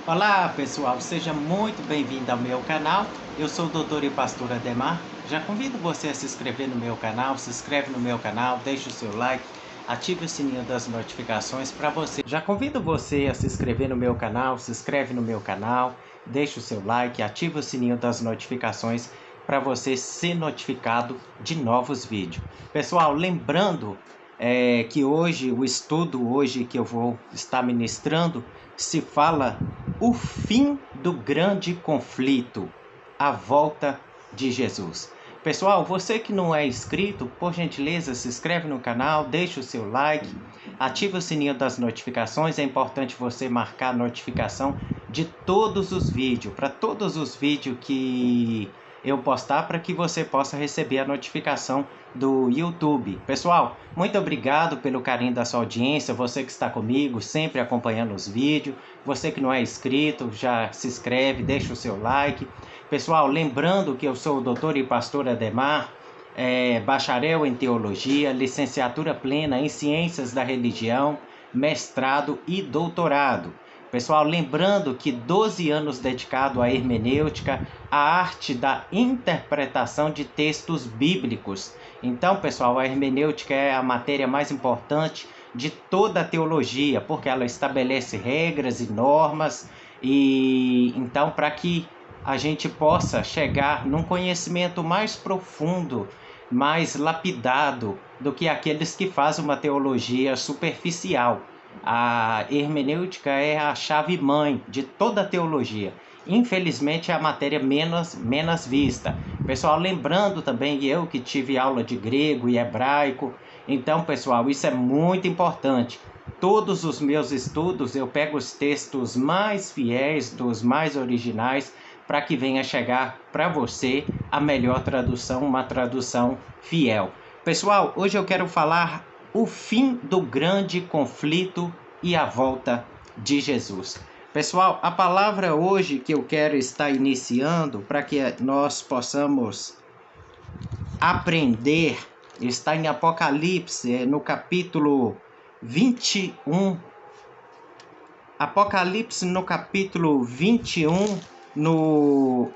Olá pessoal, seja muito bem-vindo ao meu canal. Eu sou o doutor e pastor Ademar. Já convido você a se inscrever no meu canal, se inscreve no meu canal, deixe o seu like, ative o sininho das notificações para você. Já convido você a se inscrever no meu canal, se inscreve no meu canal, deixe o seu like, ative o sininho das notificações para você ser notificado de novos vídeos. Pessoal, lembrando que hoje, o estudo hoje que eu vou estar ministrando, se fala o fim do grande conflito, a volta de Jesus. Pessoal, você que não é inscrito, por gentileza, se inscreve no canal, deixa o seu like, ativa o sininho das notificações. É importante você marcar a notificação de todos os vídeos, para todos os vídeos que eu postar, para que você possa receber a notificação do YouTube. Pessoal, muito obrigado pelo carinho da sua audiência, você que está comigo, sempre acompanhando os vídeos, você que não é inscrito, já se inscreve, deixa o seu like. Pessoal, lembrando que eu sou o doutor e pastor Ademar, bacharel em teologia, licenciatura plena em ciências da religião, mestrado e doutorado. Pessoal, lembrando que 12 anos dedicado à hermenêutica, a arte da interpretação de textos bíblicos. Então, pessoal, a hermenêutica é a matéria mais importante de toda a teologia, porque ela estabelece regras e normas, e então para que a gente possa chegar num conhecimento mais profundo, mais lapidado do que aqueles que fazem uma teologia superficial. A hermenêutica é a chave-mãe de toda a teologia. Infelizmente é a matéria menos vista. Pessoal, lembrando também, eu que tive aula de grego e hebraico, então pessoal, isso é muito importante. Todos os meus estudos eu pego os textos mais fiéis, dos mais originais, para que venha chegar para você a melhor tradução, uma tradução fiel. Pessoal, hoje eu quero falar o fim do grande conflito e a volta de Jesus. Pessoal, a palavra hoje que eu quero estar iniciando para que nós possamos aprender está em Apocalipse, no capítulo 21. Apocalipse no capítulo 21,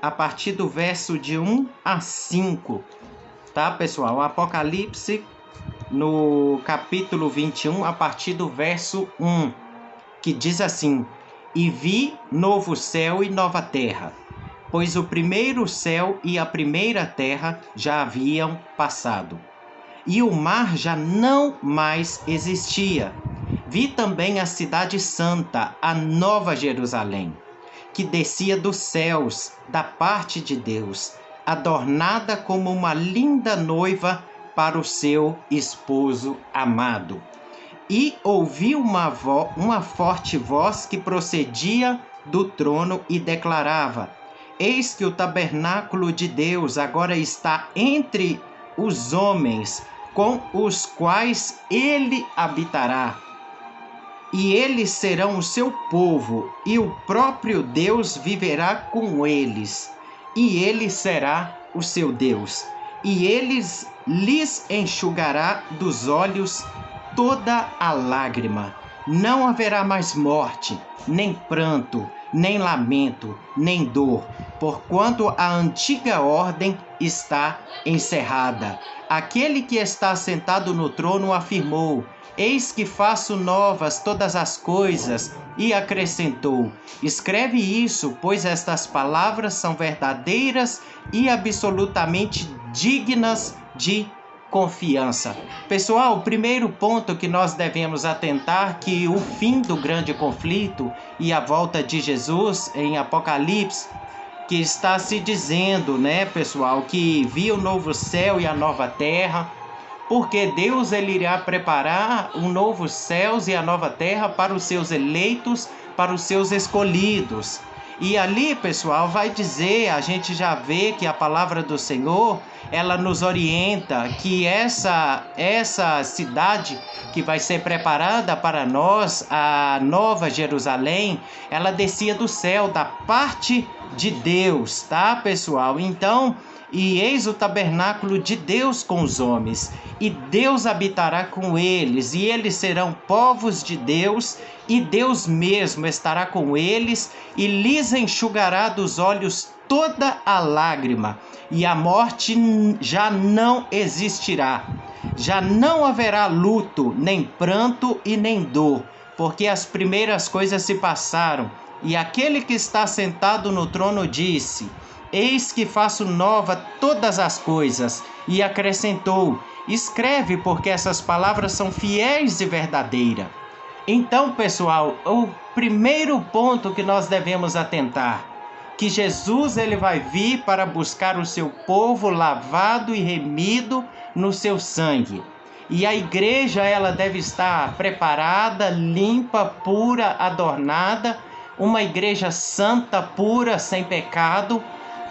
a partir do verso de 1 a 5. Tá, pessoal? Apocalipse no capítulo 21, a partir do verso 1, que diz assim: E vi novo céu e nova terra, pois o primeiro céu e a primeira terra já haviam passado, e o mar já não mais existia. Vi também a cidade santa, a nova Jerusalém, que descia dos céus, da parte de Deus, adornada como uma linda noiva para o seu esposo amado. E ouvi uma forte voz que procedia do trono e declarava: Eis que o tabernáculo de Deus agora está entre os homens, com os quais ele habitará. E eles serão o seu povo, e o próprio Deus viverá com eles, e ele será o seu Deus. E lhes enxugará dos olhos toda a lágrima. Não haverá mais morte, nem pranto, nem lamento, nem dor, porquanto a antiga ordem está encerrada. Aquele que está sentado no trono afirmou: Eis que faço novas todas as coisas, e acrescentou: Escreve isso, pois estas palavras são verdadeiras e absolutamente dignas de confiança. Pessoal, o primeiro ponto que nós devemos atentar que o fim do grande conflito e a volta de Jesus em Apocalipse, que está se dizendo, né, pessoal, que viu o novo céu e a nova terra, porque Deus ele irá preparar um novo céus e a nova terra para os seus eleitos, para os seus escolhidos. E ali, pessoal, vai dizer, a gente já vê que a palavra do Senhor, ela nos orienta que essa cidade que vai ser preparada para nós, a nova Jerusalém, ela descia do céu, da parte de Deus, tá, pessoal? Então, e eis o tabernáculo de Deus com os homens, e Deus habitará com eles, e eles serão povos de Deus, e Deus mesmo estará com eles, e lhes enxugará dos olhos toda a lágrima, e a morte já não existirá. Já não haverá luto, nem pranto e nem dor, porque as primeiras coisas se passaram. E aquele que está sentado no trono disse: Eis que faço nova todas as coisas. E acrescentou: Escreve, porque essas palavras são fiéis e verdadeiras. Então, pessoal, o primeiro ponto que nós devemos atentar, que Jesus ele vai vir para buscar o seu povo lavado e remido no seu sangue. E a igreja ela deve estar preparada, limpa, pura, adornada, uma igreja santa, pura, sem pecado,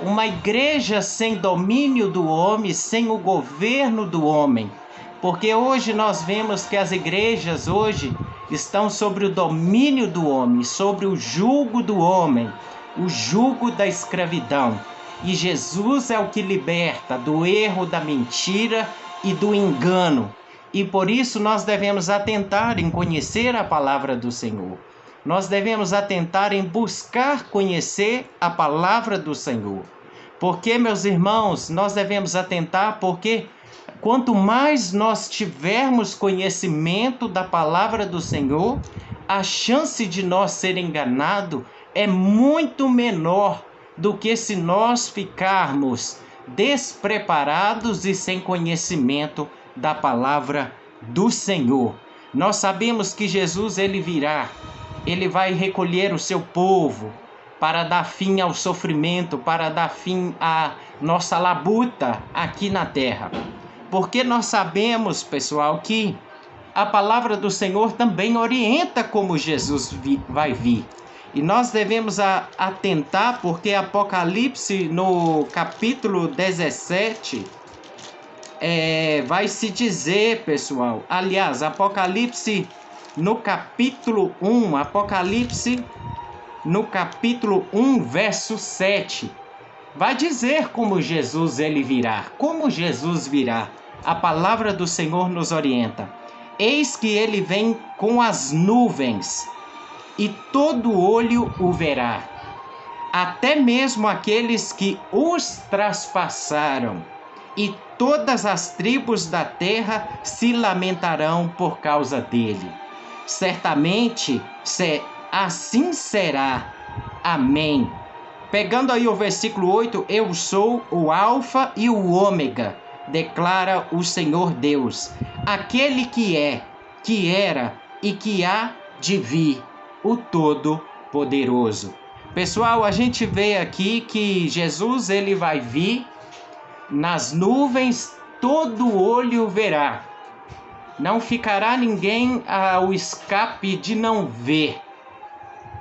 uma igreja sem domínio do homem, sem o governo do homem. Porque hoje nós vemos que as igrejas hoje estão sobre o domínio do homem, sobre o jugo do homem, o jugo da escravidão. E Jesus é o que liberta do erro, da mentira e do engano. E por isso nós devemos atentar em conhecer a palavra do Senhor. Nós devemos atentar em buscar conhecer a palavra do Senhor. Porque, meus irmãos, nós devemos atentar porque quanto mais nós tivermos conhecimento da palavra do Senhor, a chance de nós ser enganado é muito menor do que se nós ficarmos despreparados e sem conhecimento da palavra do Senhor. Nós sabemos que Jesus ele virá, ele vai recolher o seu povo para dar fim ao sofrimento, para dar fim à nossa labuta aqui na terra. Porque nós sabemos, pessoal, que a palavra do Senhor também orienta como Jesus vai vir. E nós devemos atentar porque Apocalipse no capítulo 17 vai se dizer, pessoal, aliás, Apocalipse no capítulo 1, Apocalipse no capítulo 1, verso 7, vai dizer como Jesus ele virá, como Jesus virá. A palavra do Senhor nos orienta. Eis que ele vem com as nuvens, e todo olho o verá, até mesmo aqueles que os traspassaram, e todas as tribos da terra se lamentarão por causa dele. Certamente assim será. Amém. Pegando aí o versículo 8, eu sou o Alfa e o Ômega, declara o Senhor Deus, aquele que é, que era e que há de vir, o Todo-Poderoso. Pessoal, a gente vê aqui que Jesus ele vai vir nas nuvens, todo olho verá. Não ficará ninguém ao escape de não ver.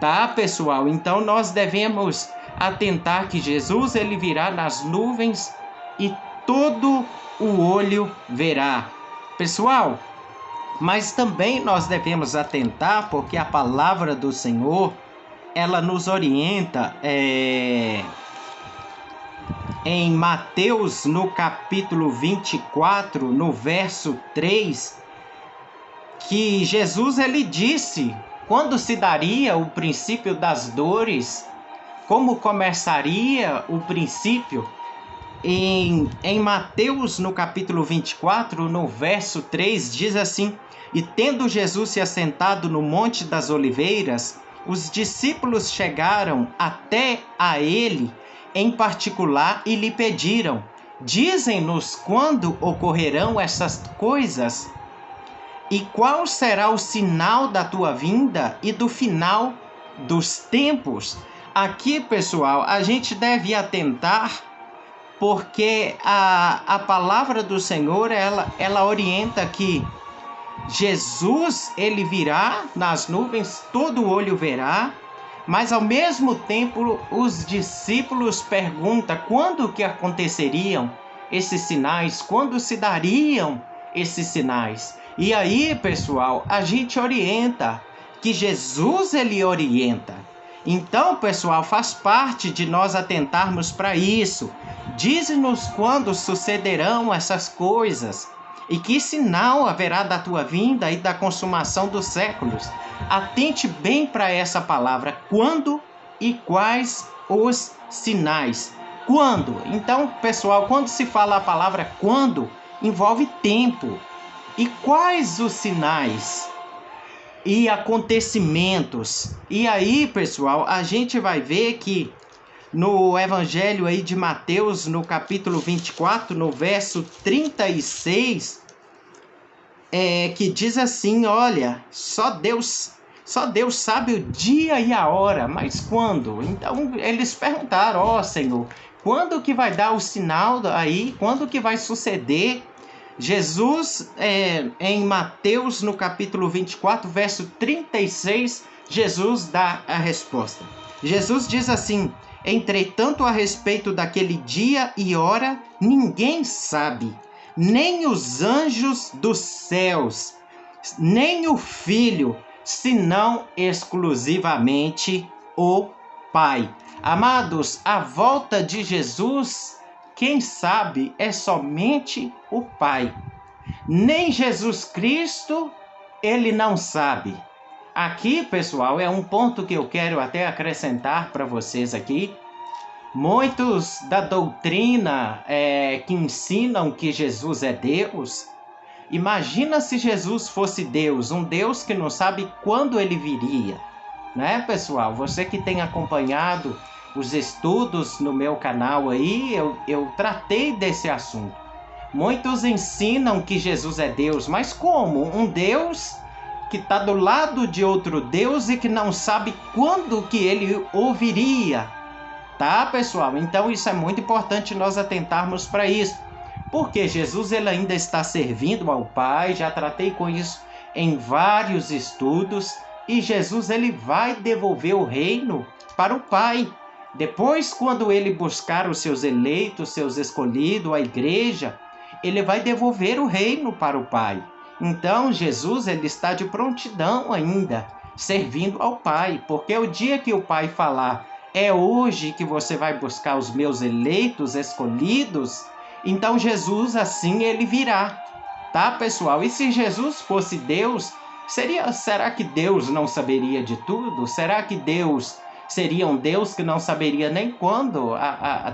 Tá, pessoal? Então nós devemos atentar que Jesus ele virá nas nuvens e todo o olho verá. Pessoal, mas também nós devemos atentar porque a palavra do Senhor, ela nos orienta em Mateus, no capítulo 24, no verso 3, que Jesus ele disse quando se daria o princípio das dores, como começaria o princípio. Em Mateus, no capítulo 24, no verso 3, diz assim: E tendo Jesus se assentado no Monte das Oliveiras, os discípulos chegaram até a ele em particular e lhe pediram: Dize-nos quando ocorrerão essas coisas? E qual será o sinal da tua vinda e do final dos tempos? Aqui, pessoal, a gente deve atentar porque a palavra do Senhor, ela orienta que Jesus, ele virá nas nuvens, todo olho verá, mas ao mesmo tempo os discípulos perguntam quando que aconteceriam esses sinais, quando se dariam esses sinais. E aí, pessoal, a gente orienta que Jesus, ele orienta. Então, pessoal, faz parte de nós atentarmos para isso. Dize-nos quando sucederão essas coisas e que sinal haverá da tua vinda e da consumação dos séculos. Atente bem para essa palavra, quando e quais os sinais. Quando? Então, pessoal, quando se fala a palavra quando, envolve tempo. E quais os sinais e acontecimentos? E aí, pessoal, a gente vai ver que no Evangelho aí de Mateus, no capítulo 24, no verso 36, que diz assim, olha, só Deus sabe o dia e a hora, mas quando? Então eles perguntaram, ó Senhor, quando que vai dar o sinal aí? Quando que vai suceder? Jesus, em Mateus, no capítulo 24, verso 36, Jesus dá a resposta. Jesus diz assim, entretanto, a respeito daquele dia e hora, ninguém sabe, nem os anjos dos céus, nem o Filho, senão exclusivamente o Pai. Amados, a volta de Jesus, quem sabe, é somente o Pai. Nem Jesus Cristo, ele não sabe. Aqui, pessoal, é um ponto que eu quero até acrescentar para vocês aqui. Muitos da doutrina que ensinam que Jesus é Deus, imagina se Jesus fosse Deus, um Deus que não sabe quando ele viria, né, pessoal? Você que tem acompanhado os estudos no meu canal aí, eu tratei desse assunto. Muitos ensinam que Jesus é Deus, mas como? Um Deus que está do lado de outro Deus e que não sabe quando que ele ouviria, tá, pessoal? Então isso é muito importante nós atentarmos para isso. Porque Jesus ele ainda está servindo ao Pai, já tratei com isso em vários estudos, e Jesus ele vai devolver o reino para o Pai. Depois, quando ele buscar os seus eleitos, seus escolhidos, a igreja, ele vai devolver o reino para o Pai. Então, Jesus ele está de prontidão ainda, servindo ao Pai, porque o dia que o Pai falar, é hoje que você vai buscar os meus eleitos, escolhidos, então Jesus assim ele virá, tá, pessoal? E se Jesus fosse Deus, será que Deus não saberia de tudo? Será que Deus seria um Deus que não saberia nem quando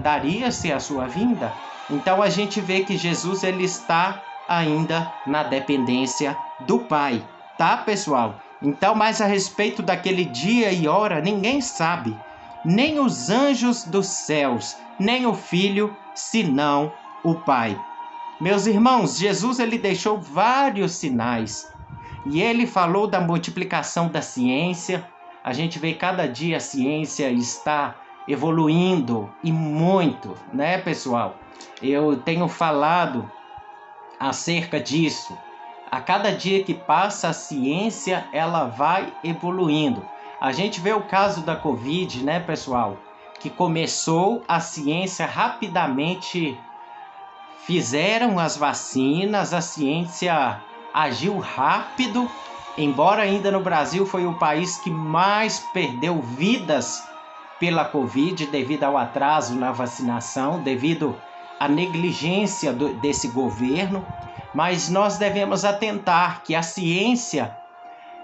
daria-se a sua vinda? Então a gente vê que Jesus ele está ainda na dependência do Pai, tá, pessoal? Então, mais a respeito daquele dia e hora, ninguém sabe, nem os anjos dos céus, nem o Filho, senão o Pai. Meus irmãos, Jesus ele deixou vários sinais e ele falou da multiplicação da ciência. A gente vê cada dia a ciência está evoluindo e muito, né, pessoal? Eu tenho falado acerca disso. A cada dia que passa a ciência ela vai evoluindo. A gente vê o caso da Covid, né, pessoal? Que começou a ciência rapidamente. Fizeram as vacinas, a ciência agiu rápido, embora ainda no Brasil foi o país que mais perdeu vidas pela Covid devido ao atraso na vacinação, devido à negligência desse governo, mas nós devemos atentar que a ciência,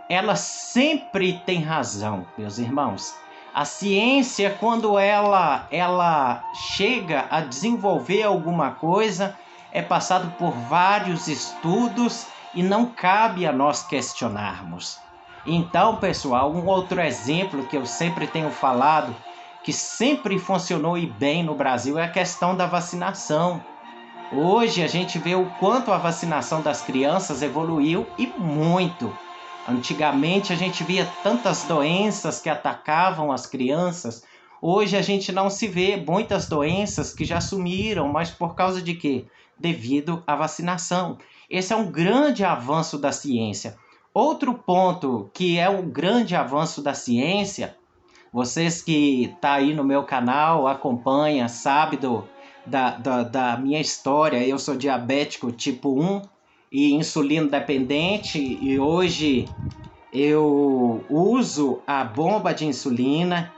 ela sempre tem razão, meus irmãos. A ciência, quando ela chega a desenvolver alguma coisa, é passado por vários estudos e não cabe a nós questionarmos. Então, pessoal, um outro exemplo que eu sempre tenho falado, que sempre funcionou e bem no Brasil, é a questão da vacinação. Hoje a gente vê o quanto a vacinação das crianças evoluiu e muito. Antigamente a gente via tantas doenças que atacavam as crianças. Hoje a gente não se vê muitas doenças que já sumiram, mas por causa de quê? Devido à vacinação. Esse é um grande avanço da ciência. Outro ponto que é um grande avanço da ciência, vocês que estão aí no meu canal, acompanham, sabem da minha história. Eu sou diabético tipo 1 e insulino dependente, e hoje eu uso a bomba de insulina,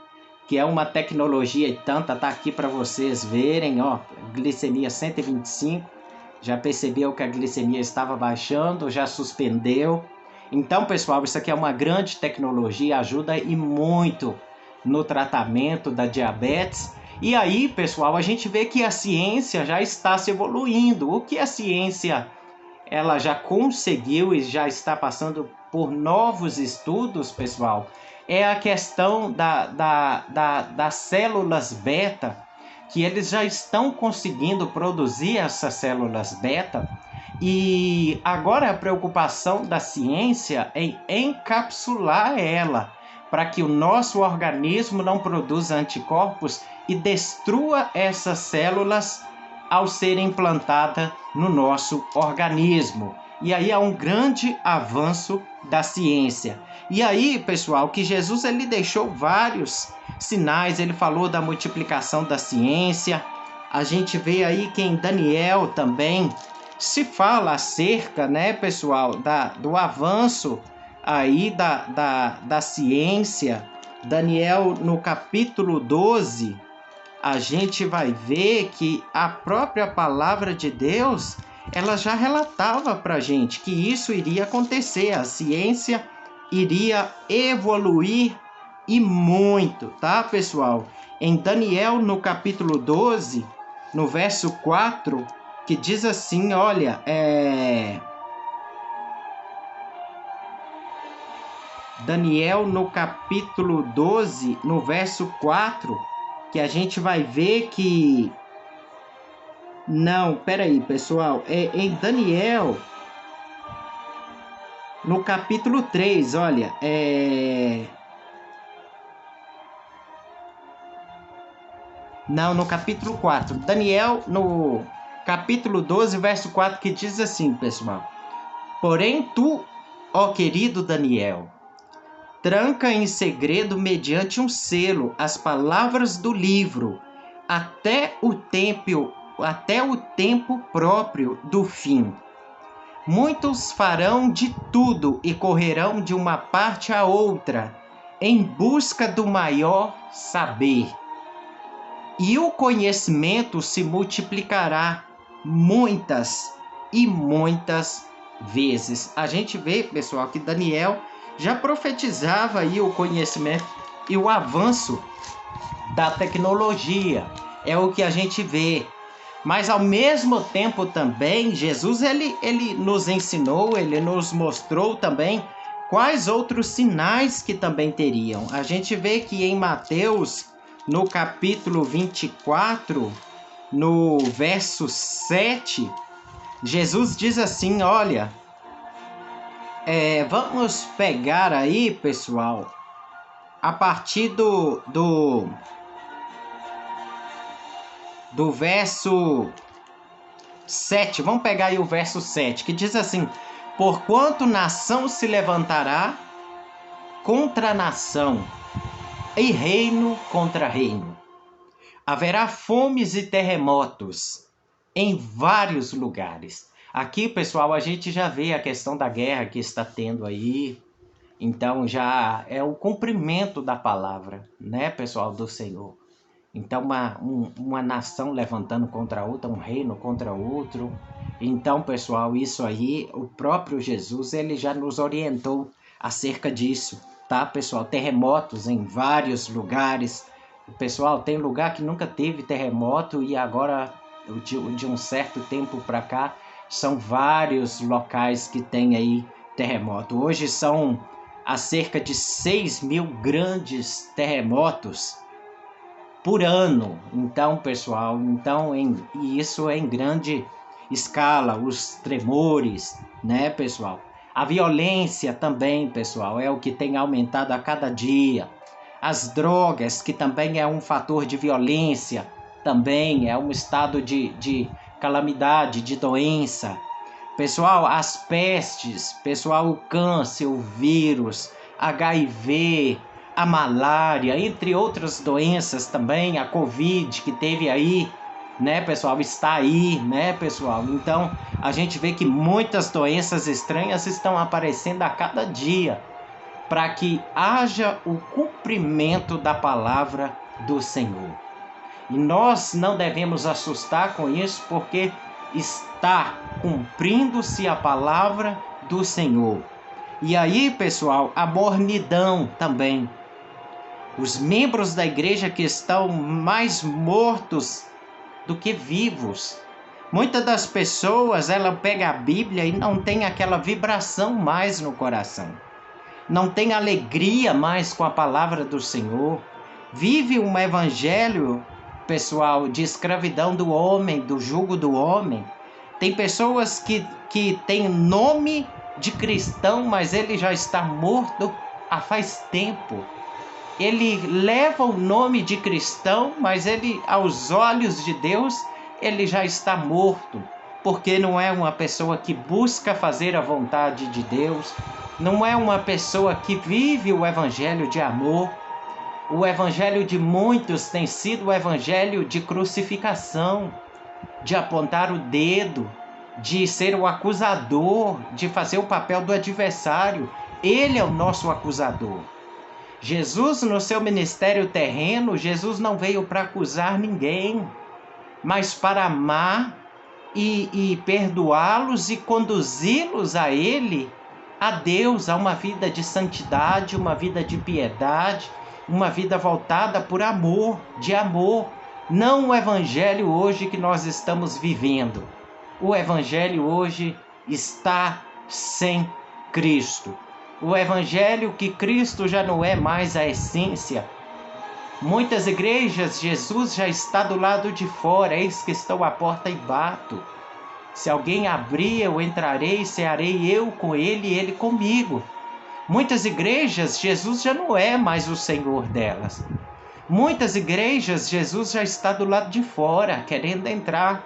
que é uma tecnologia e tanta, tá aqui para vocês verem, ó, glicemia 125, já percebeu que a glicemia estava baixando, já suspendeu. Então, pessoal, isso aqui é uma grande tecnologia, ajuda e muito no tratamento da diabetes. E aí, pessoal, a gente vê que a ciência já está se evoluindo. O que a ciência ela já conseguiu e já está passando por novos estudos, pessoal, é a questão das células beta, que eles já estão conseguindo produzir essas células beta, e agora a preocupação da ciência é em encapsular ela, para que o nosso organismo não produza anticorpos e destrua essas células ao ser implantada no nosso organismo. E aí é um grande avanço da ciência. E aí, pessoal, que Jesus ele deixou vários sinais, ele falou da multiplicação da ciência. A gente vê aí que em Daniel também se fala acerca, né, pessoal, do avanço aí da ciência. Daniel, no capítulo 12, a gente vai ver que a própria palavra de Deus, ela já relatava para a gente que isso iria acontecer, a ciência iria evoluir e muito, tá, pessoal? Em Daniel, no capítulo 12, no verso 4, que diz assim, olha, Daniel, no capítulo 12, no verso 4, que a gente vai ver que... Não, peraí, pessoal. Em Daniel, no capítulo 3, olha, Não, no capítulo 4. Daniel, no capítulo 12, verso 4, que diz assim, pessoal. Porém tu, ó querido Daniel, tranca em segredo mediante um selo as palavras do livro até o tempo próprio do fim. Muitos farão de tudo e correrão de uma parte a outra em busca do maior saber. E o conhecimento se multiplicará muitas e muitas vezes. A gente vê, pessoal, que Daniel já profetizava aí o conhecimento e o avanço da tecnologia. É o que a gente vê. Mas ao mesmo tempo também, Jesus ele nos ensinou, ele nos mostrou também quais outros sinais que também teriam. A gente vê que em Mateus, no capítulo 24, no verso 7, Jesus diz assim, olha, vamos pegar aí, pessoal, a partir do verso 7, vamos pegar aí o verso 7, que diz assim, porquanto nação se levantará contra nação, e reino contra reino. Haverá fomes e terremotos em vários lugares. Aqui, pessoal, a gente já vê a questão da guerra que está tendo aí. Então, já é o cumprimento da palavra, né, pessoal, do Senhor. Então, uma nação levantando contra outra, um reino contra outro. Então, pessoal, isso aí, o próprio Jesus, ele já nos orientou acerca disso. Tá, pessoal? Terremotos em vários lugares. Pessoal, tem lugar que nunca teve terremoto e agora, de um certo tempo para cá, são vários locais que tem aí terremoto. Hoje são há cerca de 6.000 grandes terremotos por ano. Então, pessoal, e isso é em grande escala, os tremores, né, pessoal? A violência também, pessoal, é o que tem aumentado a cada dia. As drogas, que também é um fator de violência, também é um estado de calamidade, de doença. Pessoal, as pestes, pessoal, o câncer, o vírus, HIV, a malária, entre outras doenças também, a Covid que teve aí, né, pessoal, está aí, né, pessoal? Então, a gente vê que muitas doenças estranhas estão aparecendo a cada dia. para que haja o cumprimento da palavra do Senhor. E nós não devemos assustar com isso, porque está cumprindo-se a palavra do Senhor. E aí, pessoal, a mornidão também. Os membros da igreja que estão mais mortos do que vivos. Muitas das pessoas, ela pega a Bíblia e não tem aquela vibração mais no coração. Não tem alegria mais com a palavra do Senhor. Vive um evangelho, pessoal, de escravidão do homem, do jugo do homem. Tem pessoas que têm nome de cristão, mas ele já está morto há faz tempo. Ele leva o nome de cristão, mas ele, aos olhos de Deus, ele já está morto, porque não é uma pessoa que busca fazer a vontade de Deus, não é uma pessoa que vive o evangelho de amor. O evangelho de muitos tem sido o evangelho de crucificação, de apontar o dedo, de ser o acusador, de fazer o papel do adversário. Ele é o nosso acusador. Jesus, no seu ministério terreno, Jesus não veio para acusar ninguém, mas para amar e perdoá-los e conduzi-los a Ele, a Deus, a uma vida de santidade, uma vida de piedade, uma vida voltada por amor, de amor. Não o evangelho hoje que nós estamos vivendo. O evangelho hoje está sem Cristo. O evangelho que Cristo já não é mais a essência. Muitas igrejas, Jesus já está do lado de fora. Eis que estou à porta e bato. Se alguém abrir, eu entrarei, cearei eu com ele e ele comigo. Muitas igrejas, Jesus já não é mais o Senhor delas. Muitas igrejas, Jesus já está do lado de fora, querendo entrar.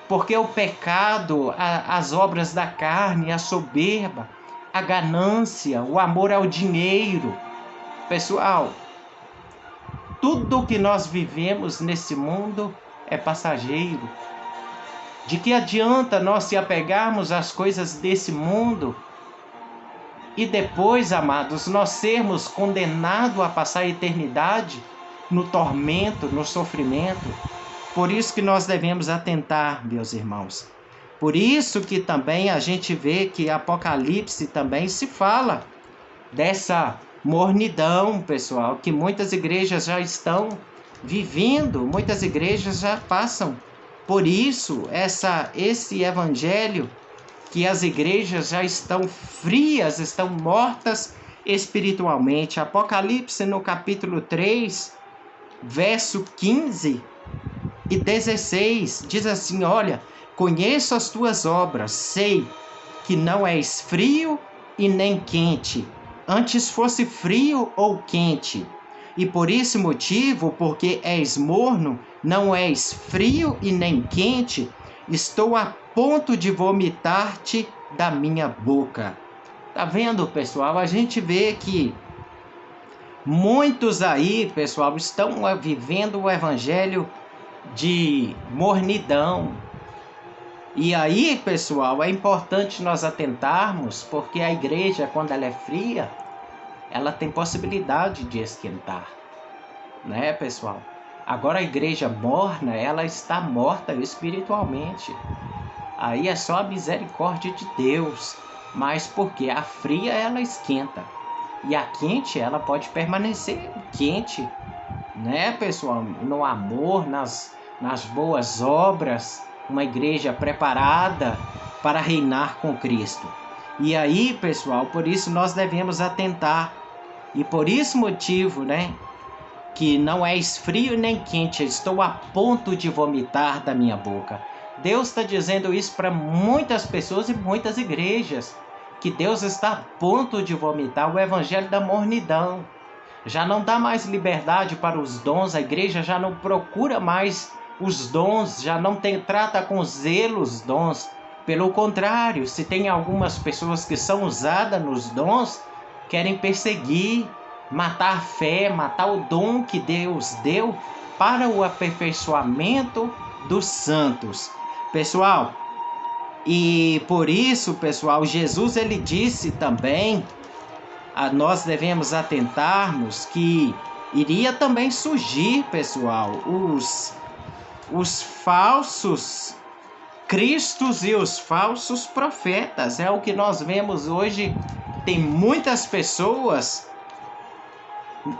Porque o pecado, as obras da carne, a soberba, a ganância, o amor ao dinheiro. Pessoal, tudo que nós vivemos nesse mundo é passageiro. De que adianta nós se apegarmos às coisas desse mundo e depois, amados, nós sermos condenados a passar a eternidade no tormento, no sofrimento? Por isso que nós devemos atentar, meus irmãos. Por isso que também a gente vê que Apocalipse também se fala dessa mornidão, pessoal, que muitas igrejas já estão vivendo, muitas igrejas já passam por isso, esse evangelho, que as igrejas já estão frias, estão mortas espiritualmente. Apocalipse no capítulo 3, verso 15 e 16, diz assim: olha, conheço as tuas obras, sei que não és frio e nem quente, antes fosse frio ou quente. E por esse motivo, porque és morno, não és frio e nem quente, estou a ponto de vomitar-te da minha boca. Tá vendo, pessoal? A gente vê que muitos aí, pessoal, estão vivendo o evangelho de mornidão. E aí, pessoal, é importante nós atentarmos, porque a igreja, quando ela é fria, ela tem possibilidade de esquentar, né, pessoal? Agora a igreja morna, ela está morta espiritualmente. Aí é só a misericórdia de Deus. Mas porque a fria ela esquenta e a quente ela pode permanecer quente, né, pessoal? No amor, nas boas obras, uma igreja preparada para reinar com Cristo. E aí, pessoal, por isso nós devemos atentar. E por esse motivo, né, que não és frio nem quente, estou a ponto de vomitar da minha boca. Deus está dizendo isso para muitas pessoas e muitas igrejas, que Deus está a ponto de vomitar o evangelho da mornidão. Já não dá mais liberdade para os dons, a igreja já não procura mais os dons, já não trata com zelo os dons. Pelo contrário, se tem algumas pessoas que são usadas nos dons, querem perseguir, matar a fé, matar o dom que Deus deu para o aperfeiçoamento dos santos. Pessoal, e por isso, pessoal, Jesus ele disse também nós devemos atentarmos que iria também surgir, pessoal, os falsos cristos e os falsos profetas. É o que nós vemos hoje. Tem muitas pessoas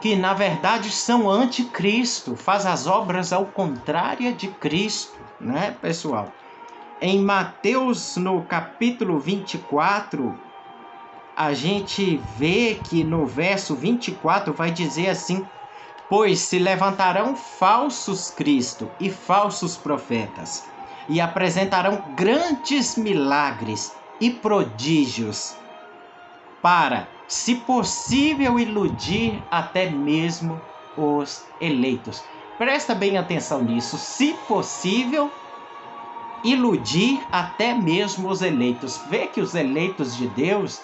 que na verdade são anticristo, faz as obras ao contrário de Cristo, né, pessoal? Em Mateus, no capítulo 24, a gente vê que no verso 24 vai dizer assim: pois se levantarão falsos Cristo e falsos profetas, e apresentarão grandes milagres e prodígios, para, se possível, iludir até mesmo os eleitos. Presta bem atenção nisso. Se possível, iludir até mesmo os eleitos. Vê que os eleitos de Deus,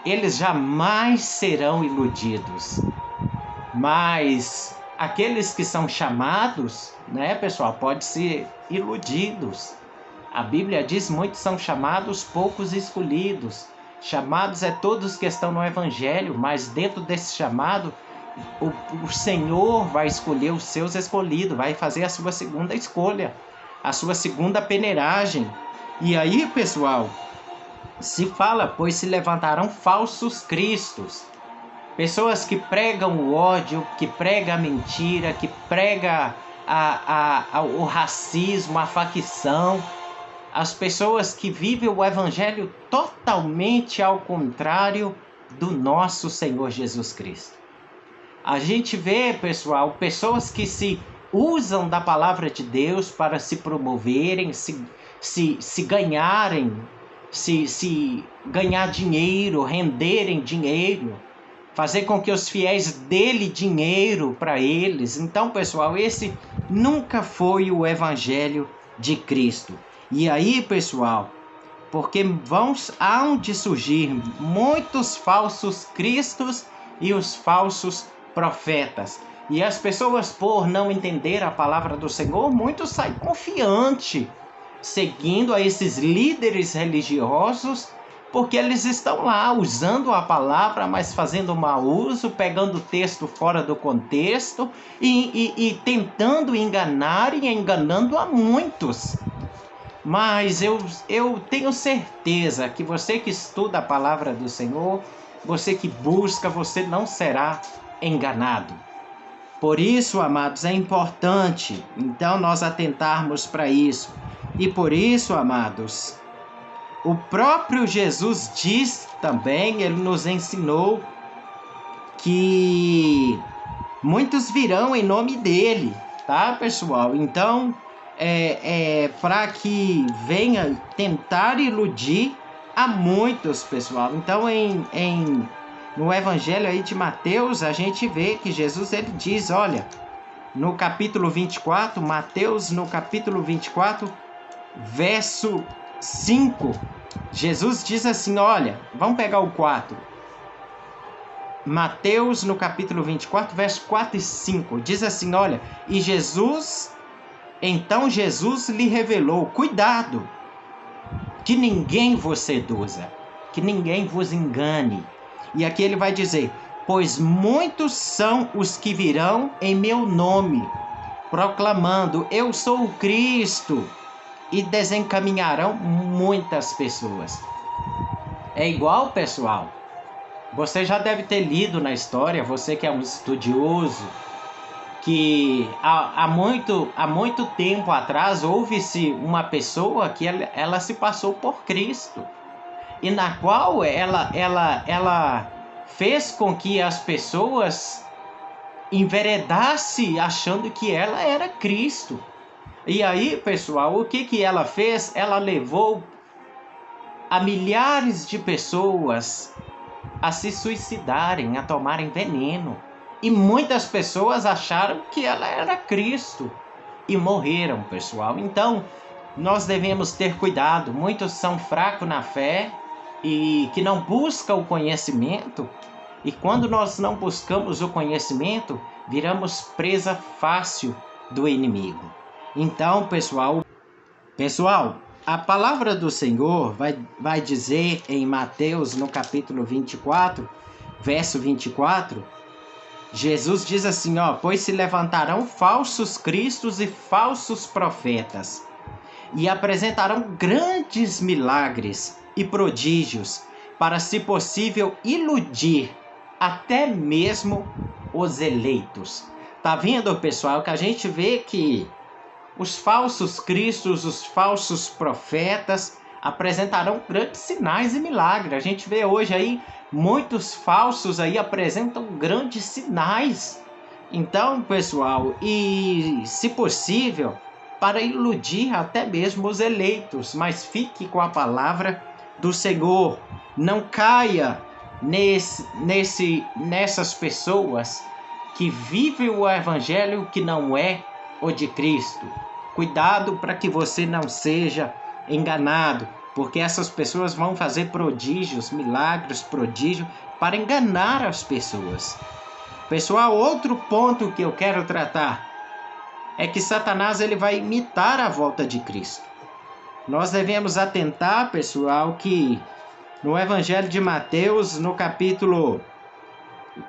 eles jamais serão iludidos. Mas aqueles que são chamados, né, pessoal, podem ser iludidos. A Bíblia diz: muitos são chamados, poucos escolhidos. Chamados é todos que estão no Evangelho, mas dentro desse chamado, o Senhor vai escolher os seus escolhidos, vai fazer a sua segunda escolha, a sua segunda peneiragem. E aí, pessoal, se fala, pois se levantarão falsos cristos, pessoas que pregam o ódio, que pregam a mentira, que pregam o racismo, a facção, as pessoas que vivem o evangelho totalmente ao contrário do nosso Senhor Jesus Cristo. A gente vê, pessoal, pessoas que se usam da palavra de Deus para se promoverem, se ganharem, se ganhar dinheiro, renderem dinheiro, fazer com que os fiéis dêem dinheiro para eles. Então, pessoal, esse nunca foi o evangelho de Cristo. E aí, pessoal, porque hão de surgir muitos falsos cristos e os falsos profetas. E as pessoas, por não entender a palavra do Senhor, muitos saem confiantes, seguindo a esses líderes religiosos, porque eles estão lá usando a palavra, mas fazendo mau uso, pegando o texto fora do contexto e tentando enganar e enganando a muitos. Mas eu tenho certeza que você que estuda a palavra do Senhor, você que busca, você não será enganado. Por isso, amados, é importante, então, nós atentarmos para isso. E por isso, amados, o próprio Jesus diz também, ele nos ensinou que muitos virão em nome dele, tá, pessoal? Então, para que venha tentar iludir a muitos, pessoal. Então, no Evangelho aí de Mateus, a gente vê que Jesus, ele diz, olha, no capítulo 24, Mateus, no capítulo 24, verso 5, Jesus diz assim, olha, vamos pegar o 4. Mateus, no capítulo 24, verso 4 e 5, diz assim, olha, então Jesus lhe revelou, cuidado, que ninguém vos seduza, que ninguém vos engane. E aqui ele vai dizer, pois muitos são os que virão em meu nome, proclamando, eu sou o Cristo, e desencaminharão muitas pessoas. É igual, pessoal, você já deve ter lido na história, você que é um estudioso, que há muito tempo atrás houve-se uma pessoa que ela se passou por Cristo, e na qual ela fez com que as pessoas enveredassem achando que ela era Cristo. E aí, pessoal, o que ela fez? Ela levou a milhares de pessoas a se suicidarem, a tomarem veneno. E muitas pessoas acharam que ela era Cristo e morreram, pessoal. Então, nós devemos ter cuidado. Muitos são fracos na fé e que não buscam o conhecimento. E quando nós não buscamos o conhecimento, viramos presa fácil do inimigo. Então, pessoal, A palavra do Senhor vai dizer em Mateus, no capítulo 24, verso 24, Jesus diz assim, pois se levantarão falsos cristos e falsos profetas, e apresentarão grandes milagres e prodígios, para, se possível, iludir até mesmo os eleitos. Tá vendo, pessoal, que a gente vê que os falsos cristos, os falsos profetas apresentarão grandes sinais e milagres. A gente vê hoje aí muitos falsos aí apresentam grandes sinais. Então, pessoal, e se possível, para iludir até mesmo os eleitos, mas fique com a palavra do Senhor. Não caia nessas pessoas que vivem o evangelho que não é o de Cristo. Cuidado para que você não seja enganado, porque essas pessoas vão fazer prodígios, milagres, prodígios, para enganar as pessoas. Pessoal, outro ponto que eu quero tratar é que Satanás ele vai imitar a volta de Cristo. Nós devemos atentar, pessoal, que no Evangelho de Mateus, no capítulo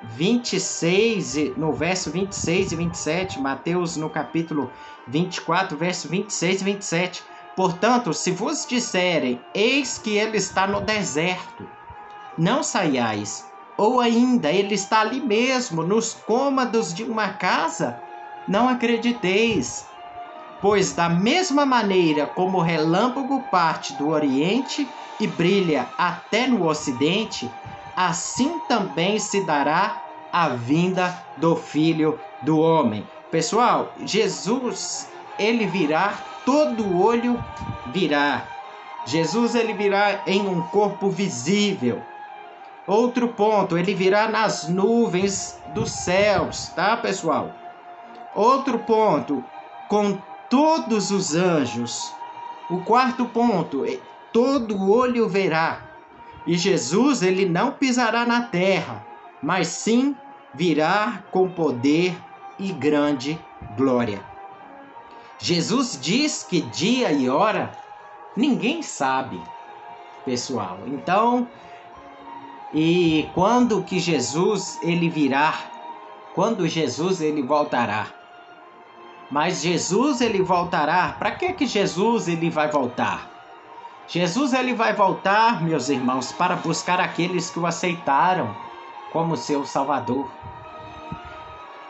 26, no verso 26 e 27, Mateus no capítulo 24, verso 26 e 27. Portanto, se vos disserem, eis que ele está no deserto, não saiais, ou ainda, ele está ali mesmo, nos cômodos de uma casa, não acrediteis. Pois da mesma maneira como o relâmpago parte do oriente e brilha até no ocidente, assim também se dará a vinda do Filho do Homem. Pessoal, Jesus, ele virá, todo olho virá. Jesus, ele virá em um corpo visível. Outro ponto, ele virá nas nuvens dos céus, tá, pessoal? Outro ponto, com todos os anjos. O quarto ponto, todo olho verá. E Jesus, ele não pisará na terra, mas sim virá com poder e grande glória. Jesus diz que dia e hora ninguém sabe, pessoal. Então, e quando que Jesus ele virá? Quando Jesus ele voltará? Mas Jesus ele voltará. Para que Jesus ele vai voltar? Jesus ele vai voltar, meus irmãos, para buscar aqueles que o aceitaram como seu Salvador.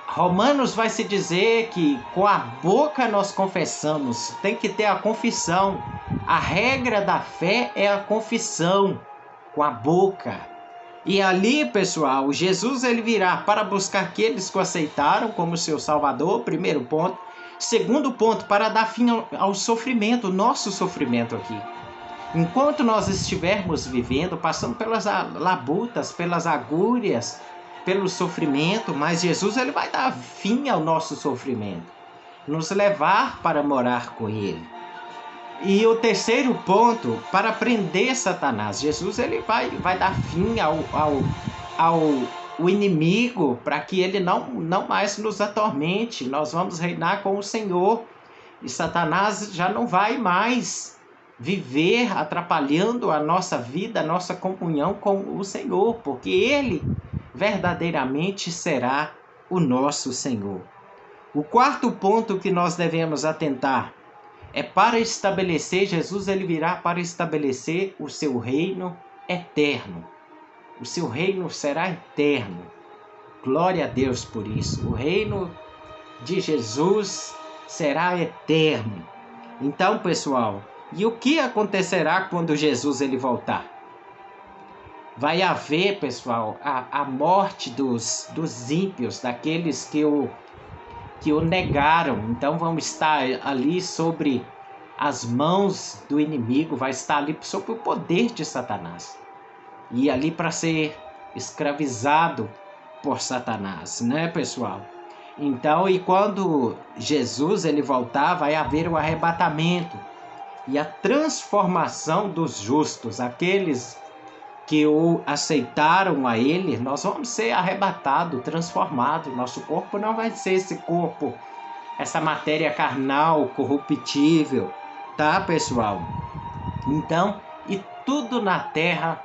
Romanos vai se dizer que com a boca nós confessamos, tem que ter a confissão. A regra da fé é a confissão com a boca. E ali, pessoal, Jesus ele virá para buscar aqueles que o aceitaram como seu Salvador, primeiro ponto. Segundo ponto, para dar fim ao sofrimento, nosso sofrimento aqui. Enquanto nós estivermos vivendo, passando pelas labutas, pelas agúrias, pelo sofrimento, mas Jesus ele vai dar fim ao nosso sofrimento, nos levar para morar com Ele. E o terceiro ponto, para prender Satanás, Jesus ele vai dar fim ao inimigo, para que ele não mais nos atormente. Nós vamos reinar com o Senhor e Satanás já não vai mais viver atrapalhando a nossa vida, a nossa comunhão com o Senhor, porque Ele verdadeiramente será o nosso Senhor. O quarto ponto que nós devemos atentar é para estabelecer, Jesus ele virá para estabelecer o seu reino eterno. O seu reino será eterno. Glória a Deus por isso. O reino de Jesus será eterno. Então, pessoal, e o que acontecerá quando Jesus ele voltar? Vai haver, pessoal, a morte dos ímpios, daqueles que o negaram. Então vão estar ali sobre as mãos do inimigo, vai estar ali sob o poder de Satanás. E ali para ser escravizado por Satanás, né, pessoal? Então, e quando Jesus ele voltar, vai haver o arrebatamento e a transformação dos justos, aqueles que o aceitaram a ele, nós vamos ser arrebatados, transformados. Nosso corpo não vai ser esse corpo, essa matéria carnal, corruptível, tá, pessoal? Então, e tudo na terra,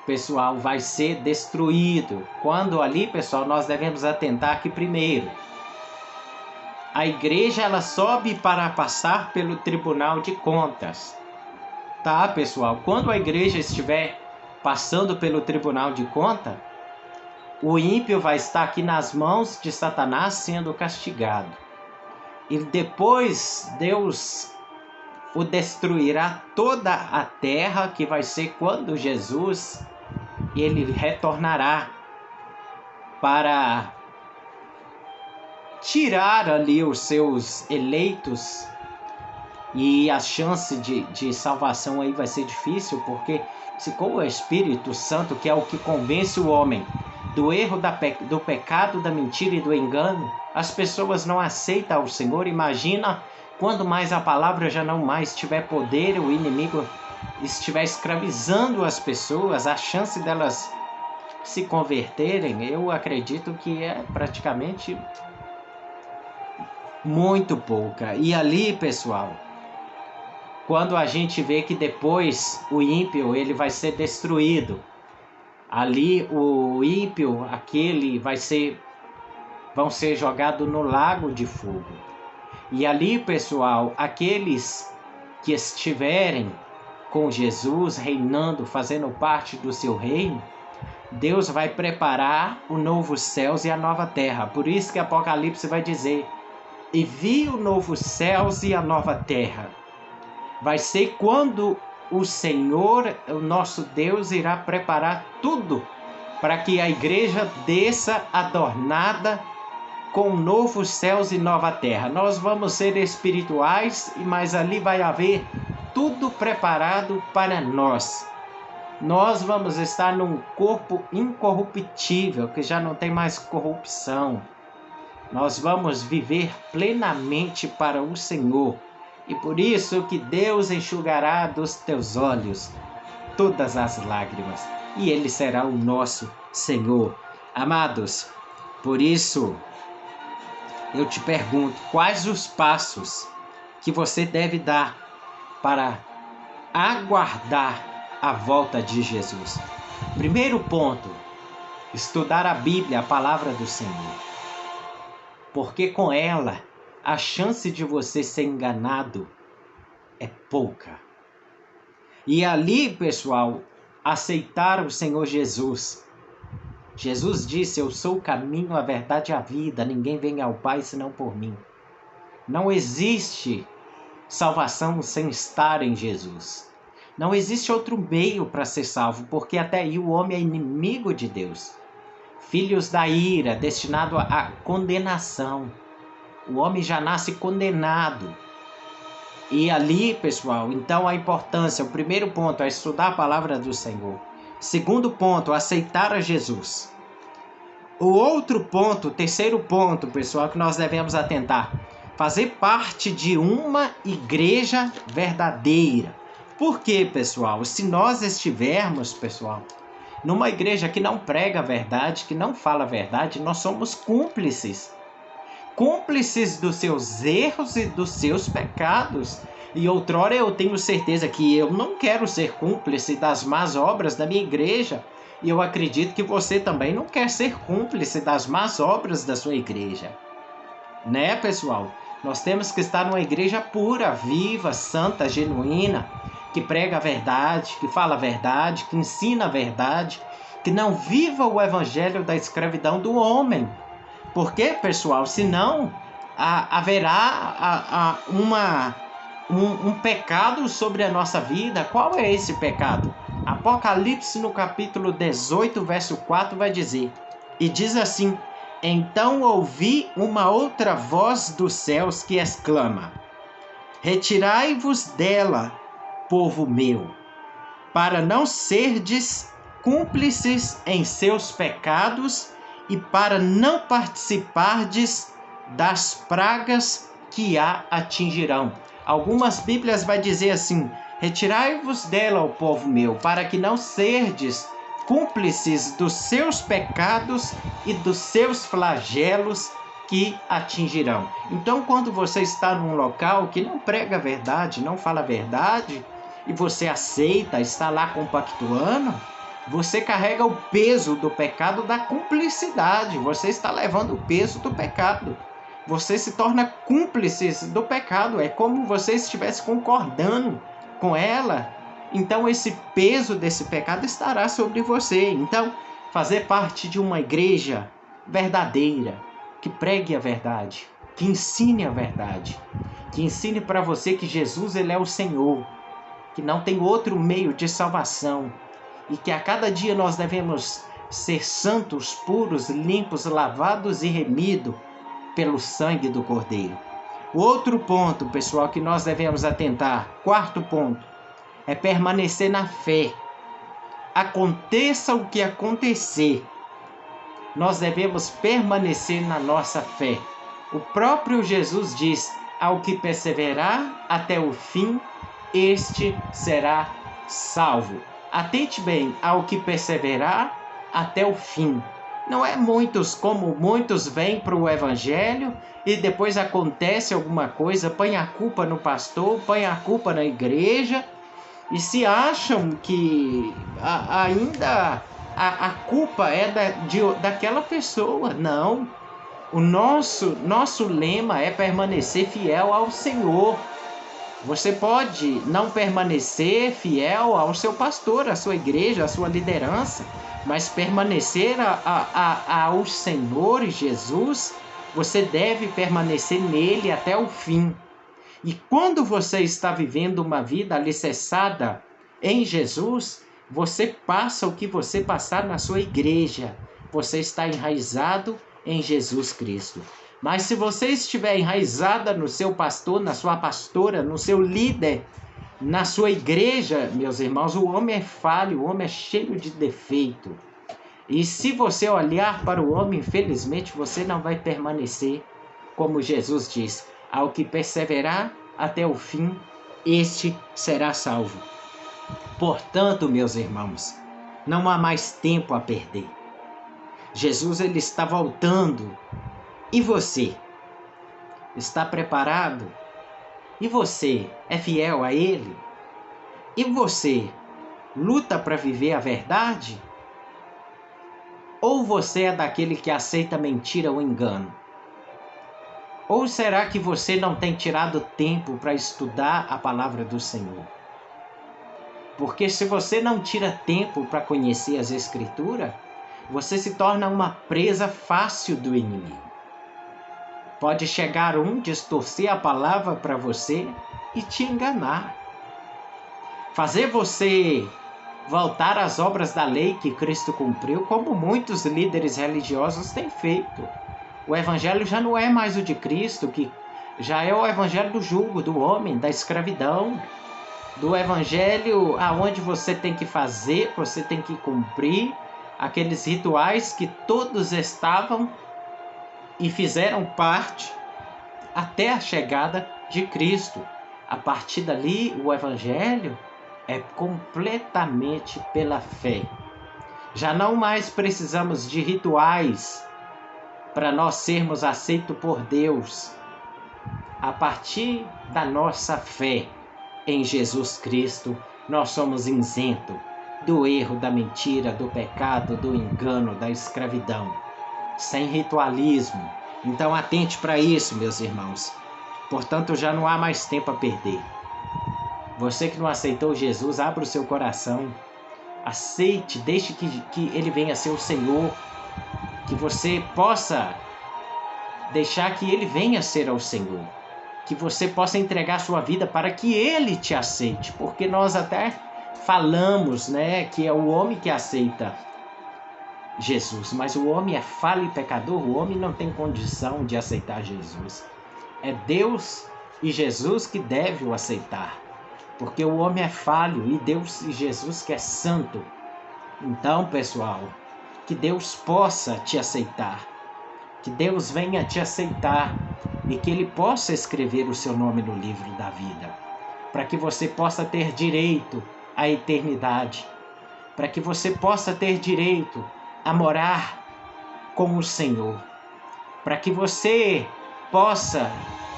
pessoal, vai ser destruído. Quando ali, pessoal, nós devemos atentar que primeiro, a igreja ela sobe para passar pelo tribunal de contas. Tá, pessoal? Quando a igreja estiver passando pelo tribunal de contas, o ímpio vai estar aqui nas mãos de Satanás sendo castigado. E depois Deus o destruirá toda a terra, que vai ser quando Jesus ele retornará para tirar ali os seus eleitos. E a chance de salvação aí vai ser difícil, porque se com o Espírito Santo, que é o que convence o homem do erro, do pecado, da mentira e do engano, as pessoas não aceitam o Senhor. Imagina quando mais a palavra já não mais tiver poder, o inimigo estiver escravizando as pessoas, a chance delas se converterem, eu acredito que é praticamente muito pouca. E ali, pessoal, quando a gente vê que depois o ímpio ele vai ser destruído, ali o ímpio aquele vão ser jogados no lago de fogo. E ali, pessoal, aqueles que estiverem com Jesus reinando, fazendo parte do seu reino, Deus vai preparar o novo céus e a nova terra. Por isso que Apocalipse vai dizer: e vi o novo céus e a nova terra. Vai ser quando o Senhor, o nosso Deus, irá preparar tudo para que a igreja desça adornada com novos céus e nova terra. Nós vamos ser espirituais, mas ali vai haver tudo preparado para nós. Nós vamos estar num corpo incorruptível, que já não tem mais corrupção. Nós vamos viver plenamente para o Senhor. E por isso que Deus enxugará dos teus olhos todas as lágrimas, e Ele será o nosso Senhor. Amados, por isso eu te pergunto, quais os passos que você deve dar para aguardar a volta de Jesus? Primeiro ponto, estudar a Bíblia, a palavra do Senhor. Porque com ela, a chance de você ser enganado é pouca. E ali, pessoal, aceitar o Senhor Jesus. Jesus disse: eu sou o caminho, a verdade e a vida. Ninguém vem ao Pai senão por mim. Não existe salvação sem estar em Jesus. Não existe outro meio para ser salvo, porque até aí o homem é inimigo de Deus. Filhos da ira, destinado à condenação. O homem já nasce condenado. E ali, pessoal, então a importância, o primeiro ponto é estudar a palavra do Senhor. Segundo ponto, aceitar a Jesus. O outro ponto, terceiro ponto, pessoal, que nós devemos atentar, fazer parte de uma igreja verdadeira. Por quê, pessoal? Se nós estivermos, pessoal, numa igreja que não prega a verdade, que não fala a verdade, nós somos cúmplices. Cúmplices dos seus erros e dos seus pecados. E outrora eu tenho certeza que eu não quero ser cúmplice das más obras da minha igreja. E eu acredito que você também não quer ser cúmplice das más obras da sua igreja. Né, pessoal? Nós temos que estar numa igreja pura, viva, santa, genuína, que prega a verdade, que fala a verdade, que ensina a verdade, que não viva o evangelho da escravidão do homem. Porque, pessoal, senão haverá um pecado sobre a nossa vida. Qual é esse pecado? Apocalipse no capítulo 18, verso 4 vai dizer, e diz assim: então ouvi uma outra voz dos céus que exclama: retirai-vos dela, povo meu, para não serdes cúmplices em seus pecados e para não participardes das pragas que a atingirão. Algumas Bíblias vai dizer assim: retirai-vos dela, ó povo meu, para que não serdes cúmplices dos seus pecados e dos seus flagelos que atingirão. Então, quando você está num local que não prega a verdade, não fala a verdade, e você aceita, está lá compactuando, você carrega o peso do pecado da cumplicidade. Você está levando o peso do pecado. Você se torna cúmplice do pecado. É como você estivesse concordando com ela. Então esse peso desse pecado estará sobre você. Então, fazer parte de uma igreja verdadeira, que pregue a verdade, que ensine a verdade, que ensine para você que Jesus ele é o Senhor, que não tem outro meio de salvação e que a cada dia nós devemos ser santos, puros, limpos, lavados e remidos pelo sangue do Cordeiro. O outro ponto, pessoal, que nós devemos atentar, quarto ponto, é permanecer na fé. Aconteça o que acontecer, nós devemos permanecer na nossa fé. O próprio Jesus diz: ao que perseverar até o fim, este será salvo. Atente bem, ao que perseverar até o fim. Não é muitos como muitos vêm para o evangelho e depois acontece alguma coisa, põe a culpa no pastor, põe a culpa na igreja e se acham que ainda a culpa é daquela pessoa. Não. O nosso lema é permanecer fiel ao Senhor. Você pode não permanecer fiel ao seu pastor, à sua igreja, à sua liderança, mas permanecer ao Senhor Jesus, você deve permanecer nele até o fim. E quando você está vivendo uma vida alicerçada em Jesus, você passa o que você passar na sua igreja. Você está enraizado em Jesus Cristo. Mas se você estiver enraizada no seu pastor, na sua pastora, no seu líder, na sua igreja, meus irmãos, o homem é falho, o homem é cheio de defeito. E se você olhar para o homem, infelizmente, você não vai permanecer, como Jesus diz: ao que perseverar até o fim, este será salvo. Portanto, meus irmãos, não há mais tempo a perder. Jesus ele está voltando. E você? Está preparado? E você é fiel a Ele? E você luta para viver a verdade? Ou você é daquele que aceita mentira ou engano? Ou será que você não tem tirado tempo para estudar a palavra do Senhor? Porque se você não tira tempo para conhecer as Escrituras, você se torna uma presa fácil do inimigo. Pode chegar distorcer a palavra para você e te enganar. Fazer você voltar às obras da lei que Cristo cumpriu, como muitos líderes religiosos têm feito. O evangelho já não é mais o de Cristo, que já é o evangelho do jugo, do homem, da escravidão. Do evangelho aonde você tem que fazer, você tem que cumprir aqueles rituais que todos estavam e fizeram parte até a chegada de Cristo. A partir dali, o evangelho é completamente pela fé. Já não mais precisamos de rituais para nós sermos aceitos por Deus. A partir da nossa fé em Jesus Cristo, nós somos isentos do erro, da mentira, do pecado, do engano, da escravidão. Sem ritualismo. Então atente para isso, meus irmãos. Portanto, já não há mais tempo a perder. Você que não aceitou Jesus, abra o seu coração. Aceite, deixe que Ele venha ser o Senhor. Que você possa deixar que Ele venha ser o Senhor. Que você possa entregar sua vida para que Ele te aceite. Porque nós até falamos, né, que é o homem que aceita Jesus, mas o homem é falho e pecador, o homem não tem condição de aceitar Jesus. É Deus e Jesus que deve o aceitar, porque o homem é falho e Deus e Jesus que é santo. Então, pessoal, que Deus possa te aceitar, que Deus venha te aceitar e que Ele possa escrever o seu nome no livro da vida, para que você possa ter direito à eternidade, para que você possa ter direito a morar com o Senhor, para que você possa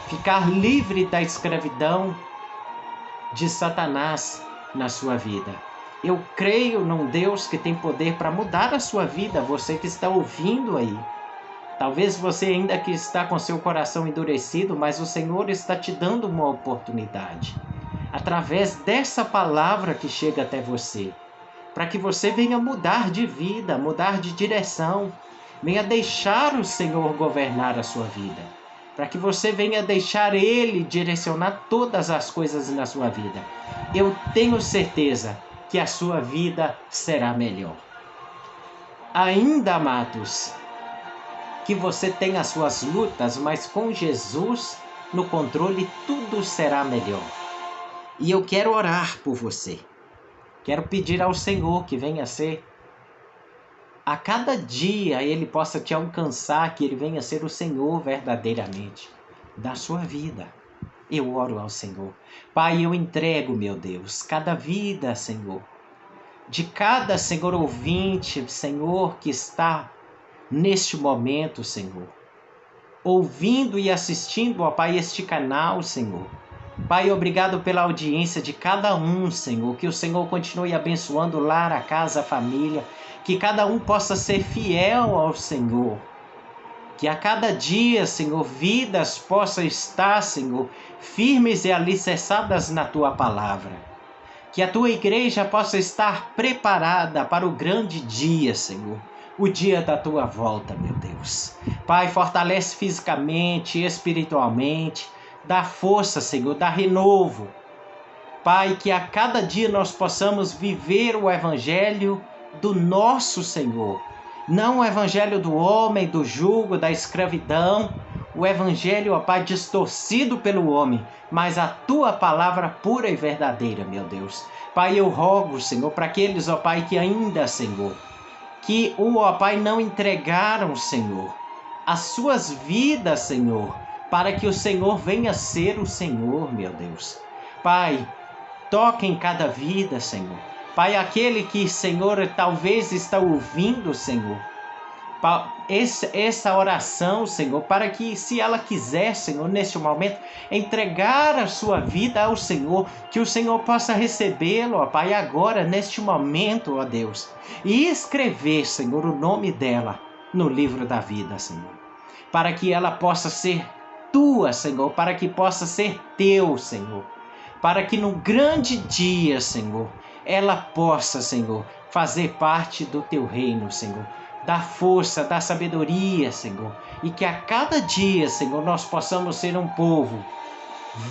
ficar livre da escravidão de Satanás, na sua vida. Eu creio num Deus que tem poder para mudar a sua vida, você que está ouvindo aí. Talvez você ainda que está com seu coração endurecido, mas o Senhor está te dando uma oportunidade. Através dessa palavra que chega até você, para que você venha mudar de vida, mudar de direção, venha deixar o Senhor governar a sua vida, para que você venha deixar Ele direcionar todas as coisas na sua vida. Eu tenho certeza que a sua vida será melhor. Ainda, amados, que você tem as suas lutas, mas com Jesus no controle tudo será melhor. E eu quero orar por você. Quero pedir ao Senhor que venha ser, a cada dia Ele possa te alcançar, que Ele venha ser o Senhor verdadeiramente da sua vida. Eu oro ao Senhor. Pai, eu entrego, meu Deus, cada vida, Senhor, de cada, Senhor, ouvinte, Senhor, que está neste momento, Senhor, ouvindo e assistindo, ó Pai, este canal, Senhor. Pai, obrigado pela audiência de cada um, Senhor. Que o Senhor continue abençoando o lar, a casa, a família. Que cada um possa ser fiel ao Senhor. Que a cada dia, Senhor, vidas possam estar, Senhor, firmes e alicerçadas na Tua palavra. Que a Tua igreja possa estar preparada para o grande dia, Senhor. O dia da Tua volta, meu Deus. Pai, fortalece fisicamente, espiritualmente. Dá força, Senhor, dá renovo. Pai, que a cada dia nós possamos viver o evangelho do nosso Senhor. Não o evangelho do homem, do jugo, da escravidão. O evangelho, ó Pai, distorcido pelo homem. Mas a Tua palavra pura e verdadeira, meu Deus. Pai, eu rogo, Senhor, para aqueles, ó Pai, que ainda, Senhor, que, ó Pai, não entregaram, Senhor, as suas vidas, Senhor, para que o Senhor venha ser o Senhor, meu Deus. Pai, toque em cada vida, Senhor. Pai, aquele que, Senhor, talvez está ouvindo, Senhor, essa oração, Senhor, para que, se ela quiser, Senhor, neste momento, entregar a sua vida ao Senhor, que o Senhor possa recebê-lo, ó Pai, agora, neste momento, ó Deus, e escrever, Senhor, o nome dela no livro da vida, Senhor, para que ela possa ser Tua, Senhor, para que possa ser Teu, Senhor, para que no grande dia, Senhor, ela possa, Senhor, fazer parte do Teu reino, Senhor, da força, da sabedoria, Senhor, e que a cada dia, Senhor, nós possamos ser um povo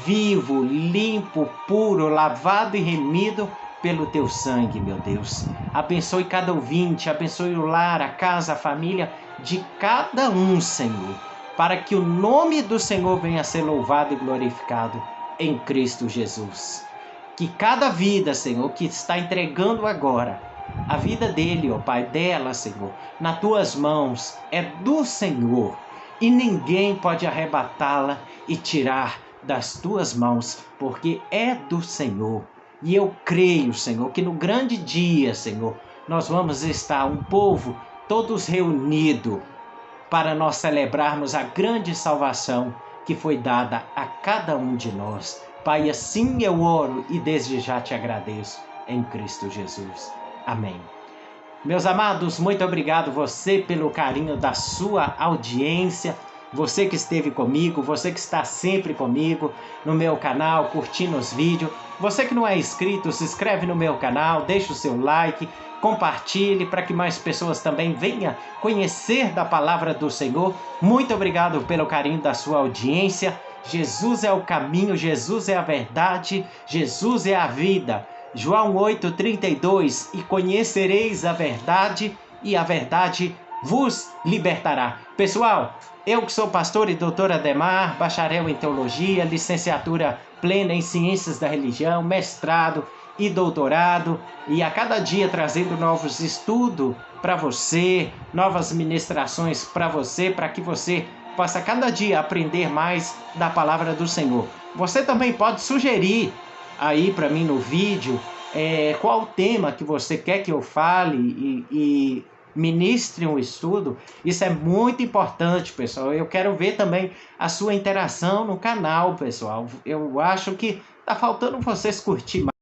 vivo, limpo, puro, lavado e remido pelo Teu sangue, meu Deus. Abençoe cada ouvinte, abençoe o lar, a casa, a família de cada um, Senhor, para que o nome do Senhor venha a ser louvado e glorificado em Cristo Jesus. Que cada vida, Senhor, que está entregando agora, a vida dele, ó Pai, dela, Senhor, nas Tuas mãos, é do Senhor, e ninguém pode arrebatá-la e tirar das Tuas mãos, porque é do Senhor. E eu creio, Senhor, que no grande dia, Senhor, nós vamos estar um povo todos reunidos, para nós celebrarmos a grande salvação que foi dada a cada um de nós. Pai, assim eu oro e desde já te agradeço, em Cristo Jesus. Amém. Meus amados, muito obrigado você pelo carinho da sua audiência, você que esteve comigo, você que está sempre comigo no meu canal, curtindo os vídeos. Você que não é inscrito, se inscreve no meu canal, deixa o seu like, compartilhe para que mais pessoas também venham conhecer da palavra do Senhor. Muito obrigado pelo carinho da sua audiência. Jesus é o caminho, Jesus é a verdade, Jesus é a vida. João 8,32, e conhecereis a verdade, e a verdade vos libertará. Pessoal, eu que sou pastor e doutor Ademar, bacharel em teologia, licenciatura plena em ciências da religião, mestrado e doutorado, e a cada dia trazendo novos estudos para você, novas ministrações para você, para que você possa cada dia aprender mais da palavra do Senhor. Você também pode sugerir aí para mim no vídeo qual o tema que você quer que eu fale e ministre um estudo. Isso é muito importante, pessoal. Eu quero ver também a sua interação no canal, pessoal. Eu acho que tá faltando vocês curtir mais.